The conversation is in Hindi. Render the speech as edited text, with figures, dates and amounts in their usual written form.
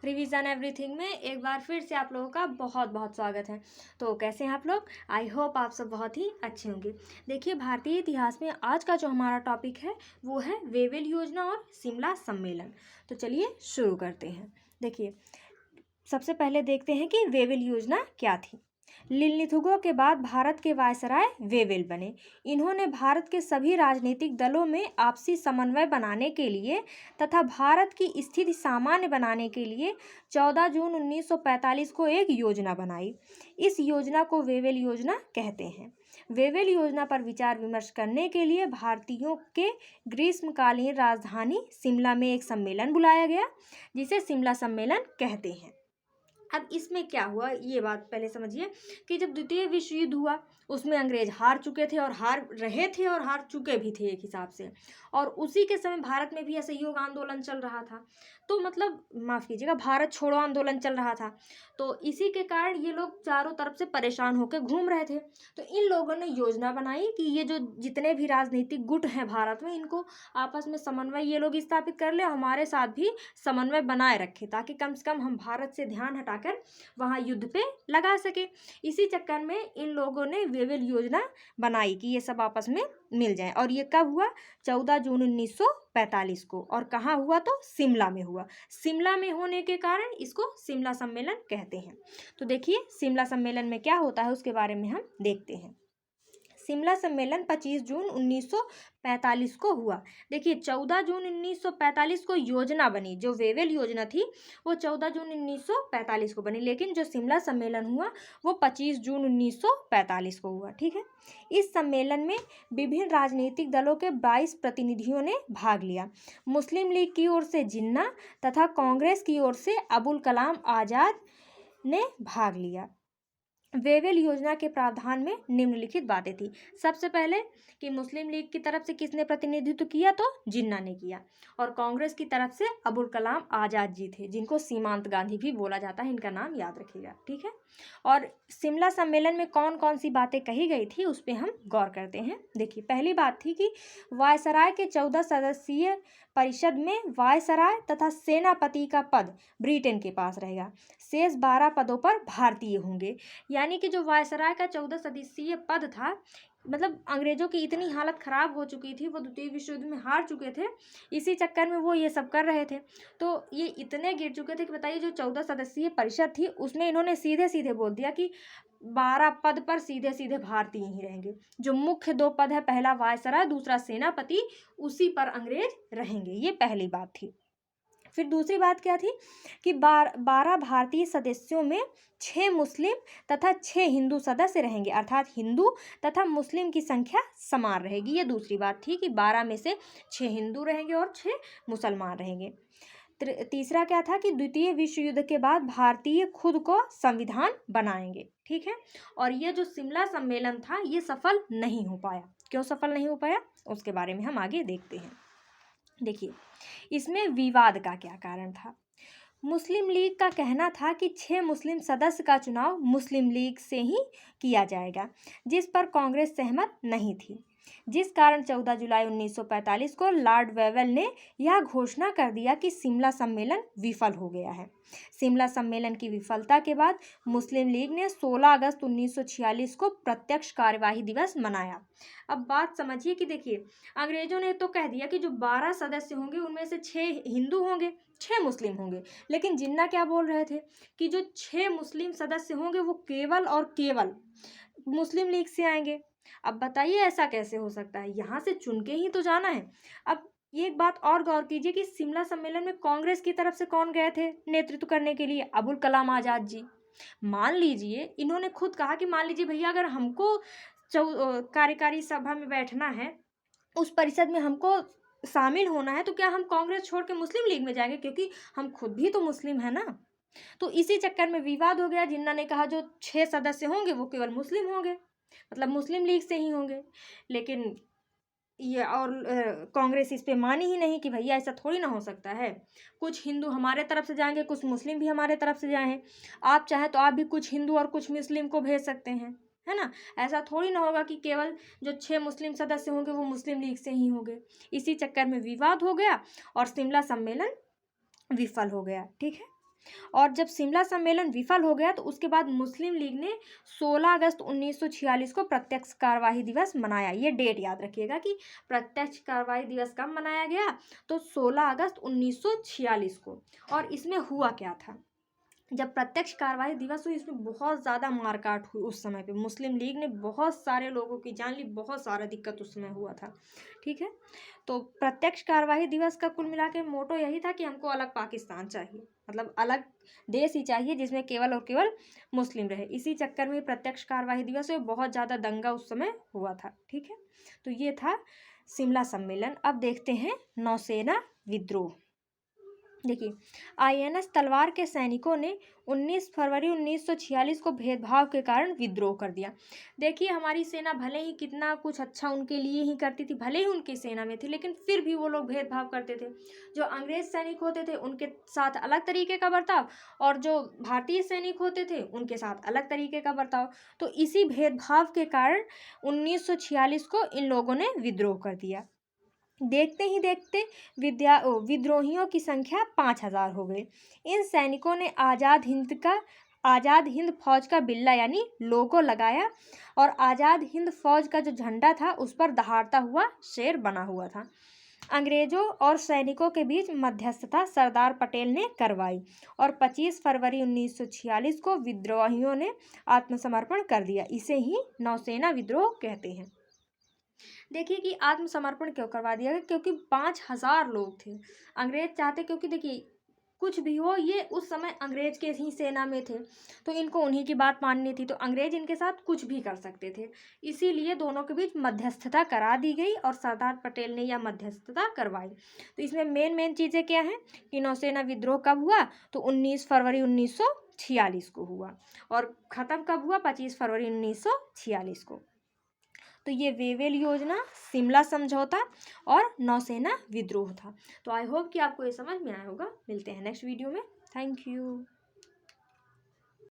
रिवीजन एवरीथिंग में एक बार फिर से आप लोगों का बहुत बहुत स्वागत है। तो कैसे हैं आप लोग? आई होप आप सब बहुत ही अच्छे होंगे। देखिए, भारतीय इतिहास में आज का जो हमारा टॉपिक है वो है वेवेल योजना और शिमला सम्मेलन। तो चलिए शुरू करते हैं। देखिए, सबसे पहले देखते हैं कि वेवेल योजना क्या थी। लिलिथुगो के बाद भारत के वायसराय वेवेल बने। इन्होंने भारत के सभी राजनीतिक दलों में आपसी समन्वय बनाने के लिए तथा भारत की स्थिति सामान्य बनाने के लिए 14 जून 1945 को एक योजना बनाई। इस योजना को वेवेल योजना कहते हैं। वेवेल योजना पर विचार विमर्श करने के लिए भारतीयों के ग्रीष्मकालीन राजधानी शिमला में एक सम्मेलन बुलाया गया, जिसे शिमला सम्मेलन कहते हैं। अब इसमें क्या हुआ, ये बात पहले समझिए कि जब द्वितीय विश्व युद्ध हुआ उसमें अंग्रेज हार चुके थे और हार रहे थे और हार चुके भी थे एक हिसाब से, और उसी के समय भारत में भी असहयोग आंदोलन चल रहा था। तो मतलब माफ़ कीजिएगा, भारत छोड़ो आंदोलन चल रहा था। तो इसी के कारण ये लोग चारों तरफ से परेशान होकर घूम रहे थे। तो इन लोगों ने योजना बनाई कि ये जो जितने भी राजनीतिक गुट हैं भारत में, इनको आपस में समन्वय ये लोग स्थापित कर ले, हमारे साथ भी समन्वय बनाए रखे, ताकि कम से कम हम भारत से ध्यान हटाकर वहाँ युद्ध पे लगा सके। इसी चक्कर में इन लोगों ने वेवेल योजना बनाई कि ये सब आपस में मिल जाए। और ये कब हुआ? 14 जून 1945 को। और कहाँ हुआ? तो शिमला में हुआ। शिमला में होने के कारण इसको शिमला सम्मेलन कहते हैं। तो देखिए, शिमला सम्मेलन में क्या होता है उसके बारे में हम देखते हैं। शिमला सम्मेलन 25 जून 1945 को हुआ। देखिए, 14 जून 1945 को योजना बनी, जो वेवेल योजना थी वो 14 जून 1945 को बनी, लेकिन जो शिमला सम्मेलन हुआ वो 25 जून 1945 को हुआ। ठीक है। इस सम्मेलन में विभिन्न राजनीतिक दलों के 22 प्रतिनिधियों ने भाग लिया। मुस्लिम लीग की ओर से जिन्ना तथा कांग्रेस की ओर से अबुल कलाम आज़ाद ने भाग लिया। वेवेल योजना के प्रावधान में निम्नलिखित बातें थी। सबसे पहले कि मुस्लिम लीग की तरफ से किसने प्रतिनिधित्व किया? तो जिन्ना ने किया। और कांग्रेस की तरफ से अबुल कलाम आज़ाद जी थे, जिनको सीमांत गांधी भी बोला जाता है, इनका नाम याद रखिएगा। ठीक है। और शिमला सम्मेलन में कौन कौन सी बातें कही गई थी उस पर हम गौर करते हैं। देखिए, पहली बात थी कि वायसराय के 14 सदस्यीय परिषद में वायसराय तथा सेनापति का पद ब्रिटेन के पास रहेगा। शेष 12 पदों पर भारतीय होंगे। यानी कि जो वायसराय का 14 सदस्यीय पद था, मतलब अंग्रेजों की इतनी हालत ख़राब हो चुकी थी, वो द्वितीय विश्व युद्ध में हार चुके थे, इसी चक्कर में वो ये सब कर रहे थे। तो ये इतने गिर चुके थे कि बताइए, जो 14 सदस्यीय परिषद थी उसमें इन्होंने सीधे सीधे बोल दिया कि 12 पद पर सीधे सीधे भारतीय ही रहेंगे। जो मुख्य 2 पद है, पहला वायसराय, दूसरा सेनापति, उसी पर अंग्रेज रहेंगे। ये पहली बात थी। फिर दूसरी बात क्या थी कि 12 भारतीय सदस्यों में 6 मुस्लिम तथा 6 हिंदू सदस्य रहेंगे, अर्थात हिंदू तथा मुस्लिम की संख्या समान रहेगी। ये दूसरी बात थी कि 12 में से 6 हिंदू रहेंगे और 6 मुसलमान रहेंगे। तीसरा क्या था कि द्वितीय विश्व युद्ध के बाद भारतीय खुद को संविधान बनाएंगे। ठीक है। और ये जो शिमला सम्मेलन था ये सफल नहीं हो पाया। क्यों सफल नहीं हो पाया उसके बारे में हम आगे देखते हैं। देखिए, इसमें विवाद का क्या कारण था। मुस्लिम लीग का कहना था कि 6 मुस्लिम सदस्य का चुनाव मुस्लिम लीग से ही किया जाएगा, जिस पर कांग्रेस सहमत नहीं थी, जिस कारण 14 जुलाई 1945 को लॉर्ड वेवेल ने यह घोषणा कर दिया कि शिमला सम्मेलन विफल हो गया है। शिमला सम्मेलन की विफलता के बाद मुस्लिम लीग ने 16 अगस्त 1946 को प्रत्यक्ष कार्यवाही दिवस मनाया। अब बात समझिए कि देखिए, अंग्रेजों ने तो कह दिया कि जो 12 सदस्य होंगे उनमें से 6 हिंदू होंगे, 6 मुस्लिम होंगे, लेकिन जिन्ना क्या बोल रहे थे कि जो 6 मुस्लिम सदस्य होंगे वो केवल और केवल मुस्लिम लीग से आएंगे। अब बताइए, ऐसा कैसे हो सकता है? यहाँ से चुन के ही तो जाना है। अब एक बात और गौर कीजिए कि शिमला सम्मेलन में कांग्रेस की तरफ से कौन गए थे नेतृत्व करने के लिए? अबुल कलाम आज़ाद जी। मान लीजिए, इन्होंने खुद कहा कि मान लीजिए भैया, अगर हमको कार्यकारी सभा में बैठना है, उस परिषद में हमको शामिल होना है, तो क्या हम कांग्रेस छोड़ के मुस्लिम लीग में जाएंगे? क्योंकि हम खुद भी तो मुस्लिम है ना। तो इसी चक्कर में विवाद हो गया। जिन्ना ने कहा जो 6 सदस्य होंगे वो केवल मुस्लिम होंगे, मतलब मुस्लिम लीग से ही होंगे। लेकिन ये और कांग्रेस इस पे मानी ही नहीं कि भैया ऐसा थोड़ी ना हो सकता है, कुछ हिंदू हमारे तरफ से जाएंगे, कुछ मुस्लिम भी हमारे तरफ से जाएं। आप चाहें तो आप भी कुछ हिंदू और कुछ मुस्लिम को भेज सकते हैं, है ना। ऐसा थोड़ी ना होगा कि केवल जो 6 मुस्लिम सदस्य होंगे वो मुस्लिम लीग से ही होंगे। इसी चक्कर में विवाद हो गया और शिमला सम्मेलन विफल हो गया। ठीक है। और जब शिमला सम्मेलन विफल हो गया तो उसके बाद मुस्लिम लीग ने 16 अगस्त 1946 को प्रत्यक्ष कार्यवाही दिवस मनाया। ये डेट याद रखिएगा कि प्रत्यक्ष कार्यवाही दिवस कब मनाया गया, तो 16 अगस्त 1946 को। और इसमें हुआ क्या था, जब प्रत्यक्ष कार्यवाही दिवस हुई इसमें बहुत ज़्यादा मारकाट हुई। उस समय पे मुस्लिम लीग ने बहुत सारे लोगों की जान ली, बहुत सारा दिक्कत उस समय हुआ था। ठीक है, तो प्रत्यक्ष कार्यवाही दिवस का कुल मिला के मोटो यही था कि हमको अलग पाकिस्तान चाहिए, मतलब अलग देश ही चाहिए जिसमें केवल और केवल मुस्लिम रहे। इसी चक्कर में प्रत्यक्ष कार्यवाही दिवस में बहुत ज़्यादा दंगा उस समय हुआ था। ठीक है, तो ये था शिमला सम्मेलन। अब देखते हैं नौसेना विद्रोह। देखिए, आईएनएस तलवार के सैनिकों ने 19 फरवरी 1946 को भेदभाव के कारण विद्रोह कर दिया। देखिए, हमारी सेना भले ही कितना कुछ अच्छा उनके लिए ही करती थी, भले ही उनकी सेना में थी, लेकिन फिर भी वो लोग भेदभाव करते थे। जो अंग्रेज सैनिक होते थे उनके साथ अलग तरीके का बर्ताव, और जो भारतीय सैनिक होते थे उनके साथ अलग तरीके का बर्ताव। तो इसी भेदभाव के कारण 1946 को इन लोगों ने विद्रोह कर दिया। देखते ही देखते विद्रोहियों की संख्या 5000 हो गई। इन सैनिकों ने आज़ाद हिंद फौज का बिल्ला यानी लोगो लगाया, और आज़ाद हिंद फौज का जो झंडा था उस पर दहाड़ता हुआ शेर बना हुआ था। अंग्रेजों और सैनिकों के बीच मध्यस्थता सरदार पटेल ने करवाई, और 25 फरवरी 1946 को विद्रोहियों ने आत्मसमर्पण कर दिया। इसे ही नौसेना विद्रोह कहते हैं। देखिए कि आत्मसमर्पण क्यों करवा दिया गया, क्योंकि 5000 लोग थे। अंग्रेज चाहते, क्योंकि देखिए कुछ भी हो, ये उस समय अंग्रेज के ही सेना में थे, तो इनको उन्हीं की बात माननी थी, तो अंग्रेज इनके साथ कुछ भी कर सकते थे। इसीलिए दोनों के बीच मध्यस्थता करा दी गई, और सरदार पटेल ने यह मध्यस्थता करवाई। तो इसमें मेन चीज़ें क्या हैं कि नौसेना विद्रोह कब हुआ, तो 19 फरवरी 1946 को हुआ, और ख़त्म कब हुआ, 25 फरवरी 1946 को। तो ये वेवेल योजना, शिमला समझौता और नौसेना विद्रोह था। तो आई होप कि आपको ये समझ में आया होगा। मिलते हैं नेक्स्ट वीडियो में। Thank you.